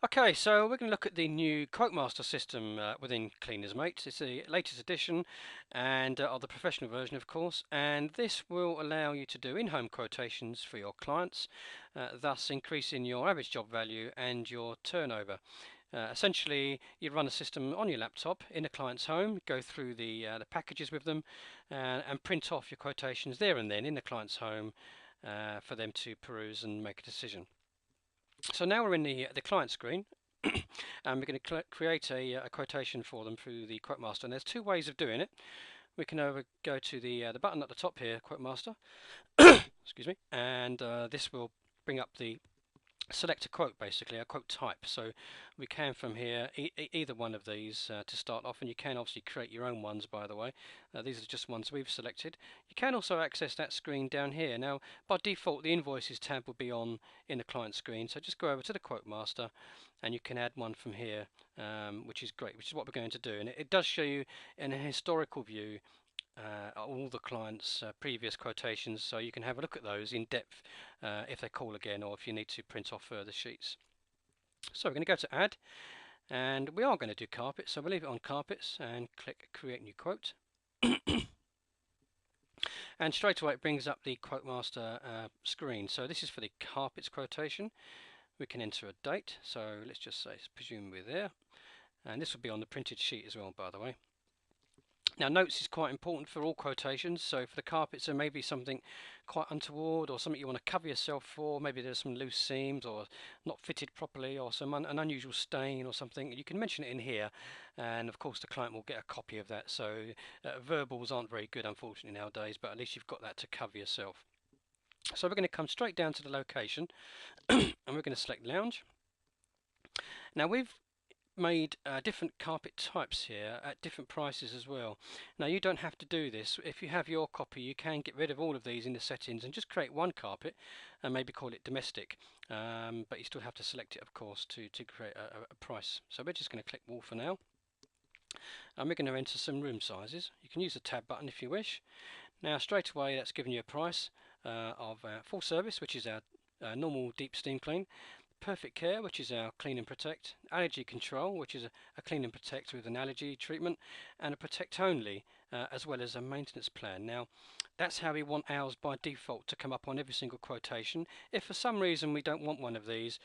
Okay, so we're going to look at the new QuoteMASTER system within Cleaners Mate. It's the latest edition and of the professional version, of course, and this will allow you to do in-home quotations for your clients, thus increasing your average job value and your turnover. Essentially, you run a system on your laptop in a client's home, go through the packages with them, and print off your quotations there and then in the client's home for them to peruse and make a decision. So now we're in the client screen, and we're going to create a quotation for them through the QuoteMaster. And there's two ways of doing it. We can go to the button at the top here, QuoteMaster, excuse me, and this will bring up the select a quote, basically a quote type. So we can from here either one of these to start off, and you can obviously create your own ones, by the way. These are just ones we've selected. You can also access that screen down here. Now by default the invoices tab will be on in the client screen, so just go over to the quote master and you can add one from here, which is great, which is what we're going to do. And it does show you in a historical view all the clients' previous quotations, so you can have a look at those in depth if they call again or if you need to print off further sheets. So we're going to go to add, and we are going to do carpets, so we'll leave it on carpets and click create new quote. And straight away it brings up the QuoteMaster screen. So this is for the carpets quotation. We can enter a date, so let's just say presumably there, and this will be on the printed sheet as well, by the way. Now notes is quite important for all quotations, so for the carpets there may be something quite untoward or something you want to cover yourself for. Maybe there's some loose seams or not fitted properly or an unusual stain or something. You can mention it in here, and of course the client will get a copy of that. So verbals aren't very good unfortunately nowadays, but at least you've got that to cover yourself. So we're going to come straight down to the location and we're going to select lounge. Now we've made different carpet types here at different prices as well. Now you don't have to do this. If you have your copy you can get rid of all of these in the settings and just create one carpet and maybe call it domestic, but you still have to select it of course to create a price. So we're just going to click wall for now, and we're going to enter some room sizes. You can use the tab button if you wish. Now straight away that's given you a price of full service, which is our normal deep steam clean, Perfect Care, which is our clean and protect, Allergy Control, which is a clean and protect with an allergy treatment, and a protect only, as well as a maintenance plan. Now, that's how we want ours by default to come up on every single quotation. If for some reason we don't want one of these,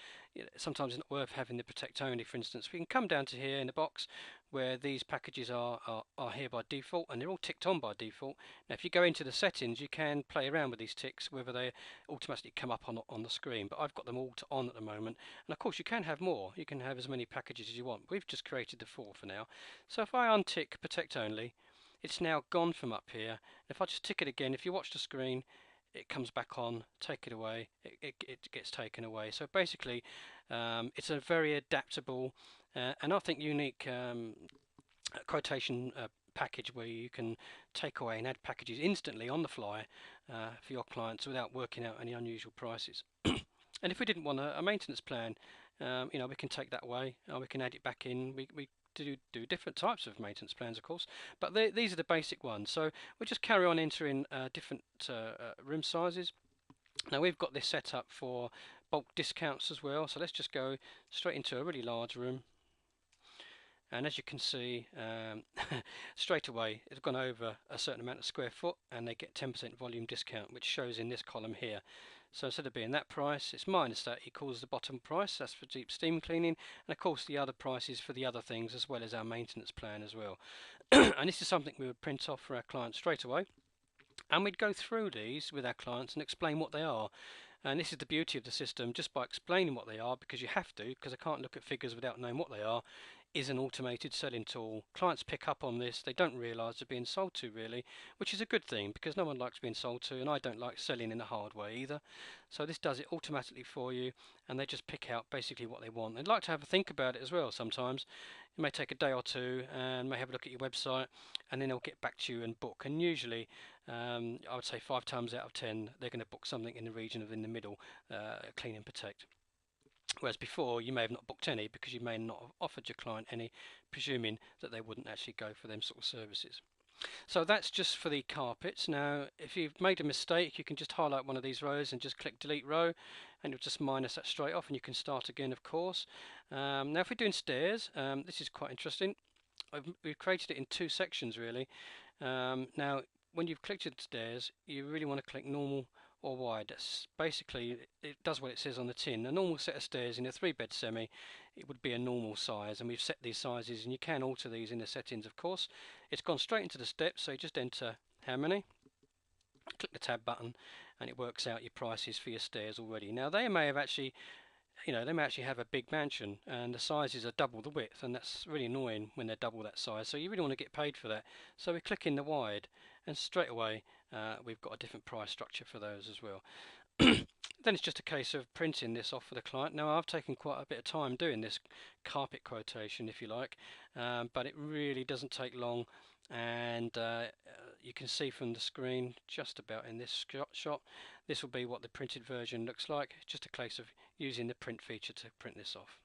sometimes it's not worth having the protect only, for instance. We can come down to here in the box where these packages are here by default, and they're all ticked on by default. Now, if you go into the settings, you can play around with these ticks, whether they automatically come up on the screen, but I've got them all on at the moment. And of course you can have more, you can have as many packages as you want. We've just created the 4 for now. So if I untick protect only, it's now gone from up here. And if I just tick it again, if you watch the screen, it comes back on, take it away, it gets taken away. So basically it's a very adaptable and I think unique quotation package where you can take away and add packages instantly on the fly for your clients without working out any unusual prices. And if we didn't want a maintenance plan, we can take that away, or we can add it back in. We do different types of maintenance plans, of course, but these are the basic ones. So we'll just carry on entering different room sizes. Now we've got this set up for bulk discounts as well, so let's just go straight into a really large room. And as you can see, straight away it's gone over a certain amount of square foot and they get 10% volume discount, which shows in this column here. So instead of being that price, it's minus that equals the bottom price. That's for deep steam cleaning, and of course the other prices for the other things as well as our maintenance plan as well. And this is something we would print off for our clients straight away, and we'd go through these with our clients and explain what they are. And this is the beauty of the system, just by explaining what they are, because you have to, because I can't look at figures without knowing what they are, is an automated selling tool. Clients pick up on this, they don't realise they're being sold to really, which is a good thing because no one likes being sold to, and I don't like selling in a hard way either. So this does it automatically for you, and they just pick out basically what they want. They'd like to have a think about it as well sometimes. It may take a day or two and may have a look at your website, and then they'll get back to you and book. And usually I would say 5 times out of 10 they're going to book something in the region of in the middle, clean and protect. Whereas before you may have not booked any because you may not have offered your client any, presuming that they wouldn't actually go for them sort of services. So that's just for the carpets. Now, if you've made a mistake, you can just highlight one of these rows and just click delete row, and it'll just minus that straight off, and you can start again, of course. Now, if we're doing stairs, this is quite interesting. We've created it in two sections, really. Now, when you've clicked the stairs, you really want to click normal or wide. That's basically, it does what it says on the tin. A normal set of stairs in a 3-bed semi, it would be a normal size, and we've set these sizes, and you can alter these in the settings, of course. It's gone straight into the steps, so you just enter how many, click the tab button, and it works out your prices for your stairs already. Now, they may have actually, they may actually have a big mansion and the sizes are double the width, and that's really annoying when they're double that size, so you really want to get paid for that. So we click in the wide, and straight away we've got a different price structure for those as well. Then it's just a case of printing this off for the client. Now, I've taken quite a bit of time doing this carpet quotation, if you like, but it really doesn't take long, and you can see from the screen just about in this shot, this will be what the printed version looks like. It's just a case of using the print feature to print this off.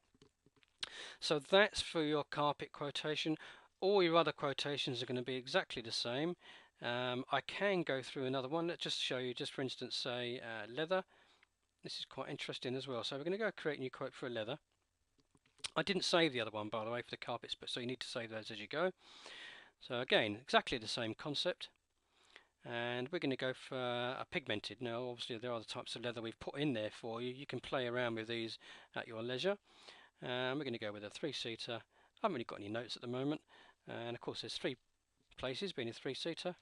So that's for your carpet quotation. All your other quotations are going to be exactly the same. I can go through another one. Let's just show you, just for instance, say leather. This is quite interesting as well. So we're going to go create a new quote for a leather. I didn't save the other one, by the way, for the carpets, but so you need to save those as you go. So again, exactly the same concept. And we're going to go for a pigmented. Now, obviously, there are the types of leather we've put in there for you. You can play around with these at your leisure. We're going to go with a 3-seater. I haven't really got any notes at the moment. And of course, there's 3 places, being a 3-seater.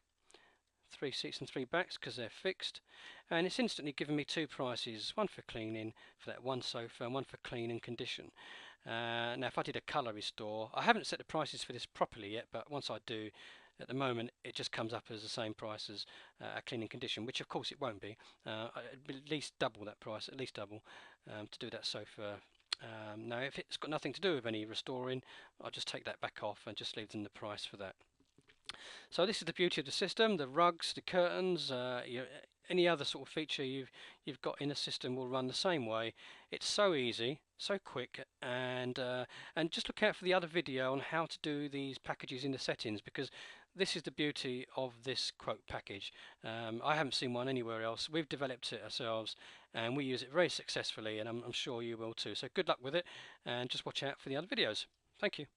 3 seats and 3 backs because they're fixed, and it's instantly given me 2 prices, one for cleaning for that one sofa and one for clean and condition. Now if I did a colour restore, I haven't set the prices for this properly yet, but once I do, at the moment it just comes up as the same price as a clean and condition, which of course it won't be. It'd be at least double that price, at least double, to do that sofa. Now if it's got nothing to do with any restoring, I'll just take that back off and just leave them the price for that. So this is the beauty of the system. The rugs, the curtains, any other sort of feature you've got in the system will run the same way. It's so easy, so quick, and just look out for the other video on how to do these packages in the settings, because this is the beauty of this quote package. I haven't seen one anywhere else. We've developed it ourselves and we use it very successfully, and I'm sure you will too. So good luck with it, and just watch out for the other videos. Thank you.